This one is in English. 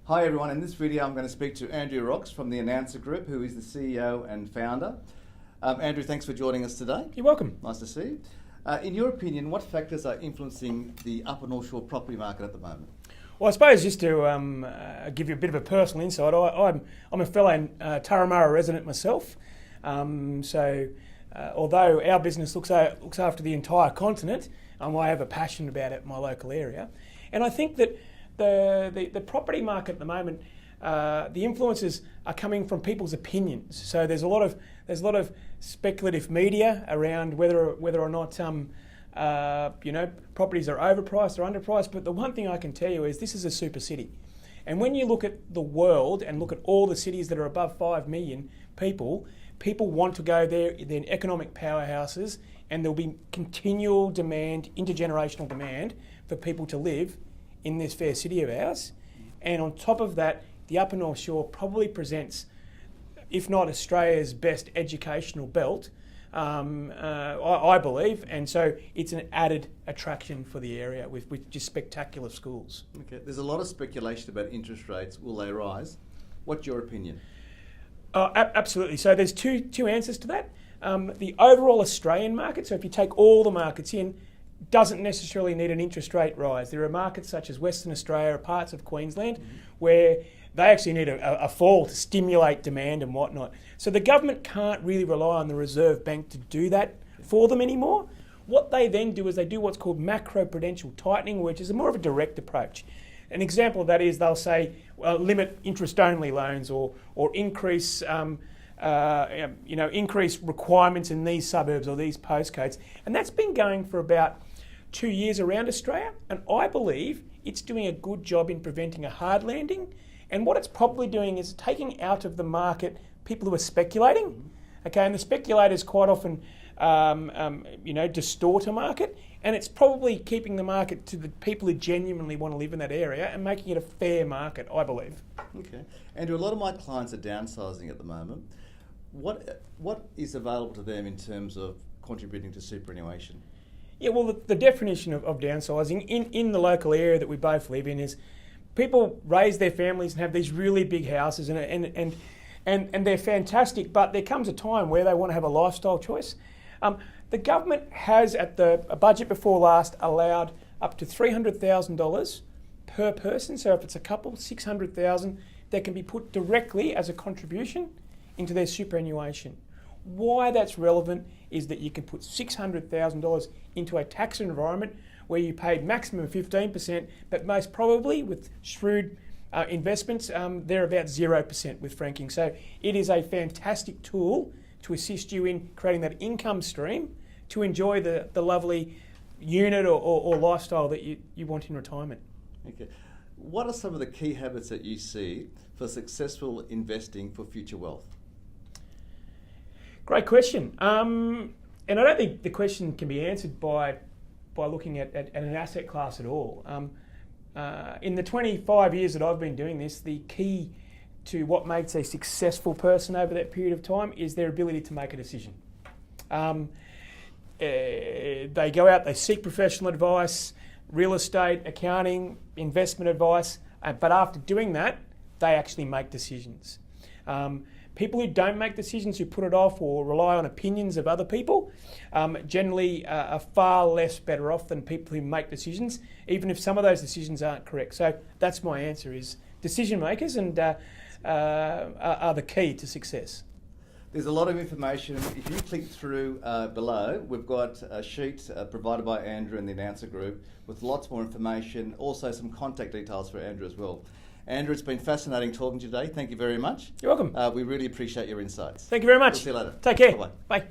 Hi everyone, in this video I'm going to speak to Andrew Rocks from the Announcer Group, who is the CEO and founder. Andrew, thanks for joining us today. You're welcome. Nice to see you. In your opinion, what factors are influencing the Upper North Shore property market at the moment? Well, I suppose just to give you a bit of a personal insight, I'm a fellow Turramurra resident myself. Although our business looks after the entire continent, I have a passion about it in my local area. And I think that the property market at the moment, the influences are coming from people's opinions. So there's a lot of speculative media around whether or not properties are overpriced or underpriced. But the one thing I can tell you is this is a super city, and when you look at the world and look at all the cities that are above 5 million people want to go there. They're economic powerhouses, and there'll be continual demand, intergenerational demand for people to live in this fair city of ours. And on top of that, the Upper North Shore probably presents, if not Australia's best educational belt, I believe, and so it's an added attraction for the area with just spectacular schools. Okay, there's a lot of speculation about interest rates. Will they rise? What's your opinion? Absolutely. So there's two answers to that. The overall Australian market, so if you take all the markets in, doesn't necessarily need an interest rate rise. There are markets such as Western Australia or parts of Queensland where they actually need a fall to stimulate demand and whatnot. So the government can't really rely on the Reserve Bank to do that for them anymore. What they then do is they do what's called macroprudential tightening, which is more of a direct approach. An example of that is they'll say limit interest-only loans or increase increase requirements in these suburbs or these postcodes, and that's been going for about 2 years around Australia, and I believe it's doing a good job in preventing a hard landing. And what it's probably doing is taking out of the market people who are speculating. Okay, and the speculators quite often distort a market, and it's probably keeping the market to the people who genuinely want to live in that area and making it a fair market, I believe. Okay, Andrew, a lot of my clients are downsizing at the moment. What is available to them in terms of contributing to superannuation? Yeah, well, the definition of downsizing in the local area that we both live in is people raise their families and have these really big houses and they're fantastic, but there comes a time where they want to have a lifestyle choice. The government has, at a budget before last, allowed up to $300,000 per person. So if it's a couple, $600,000 that can be put directly as a contribution into their superannuation. Why that's relevant is that you can put $600,000 into a tax environment where you paid maximum 15%, but most probably with shrewd investments, they're about 0% with franking. So it is a fantastic tool to assist you in creating that income stream to enjoy the lovely unit or lifestyle that you want in retirement. Okay. What are some of the key habits that you see for successful investing for future wealth? Great question. And I don't think the question can be answered by looking at an asset class at all. In the 25 years that I've been doing this, the key to what makes a successful person over that period of time is their ability to make a decision. They go out, they seek professional advice, real estate, accounting, investment advice, but after doing that, they actually make decisions. People who don't make decisions, who put it off or rely on opinions of other people, generally are far less better off than people who make decisions, even if some of those decisions aren't correct. So that's my answer: is decision makers and are the key to success. There's a lot of information. If you click through below, we've got a sheet provided by Andrew and the Announcer Group with lots more information, also some contact details for Andrew as well. Andrew, it's been fascinating talking to you today. Thank you very much. You're welcome. We really appreciate your insights. Thank you very much. We'll see you later. Take care. Bye-bye. Bye.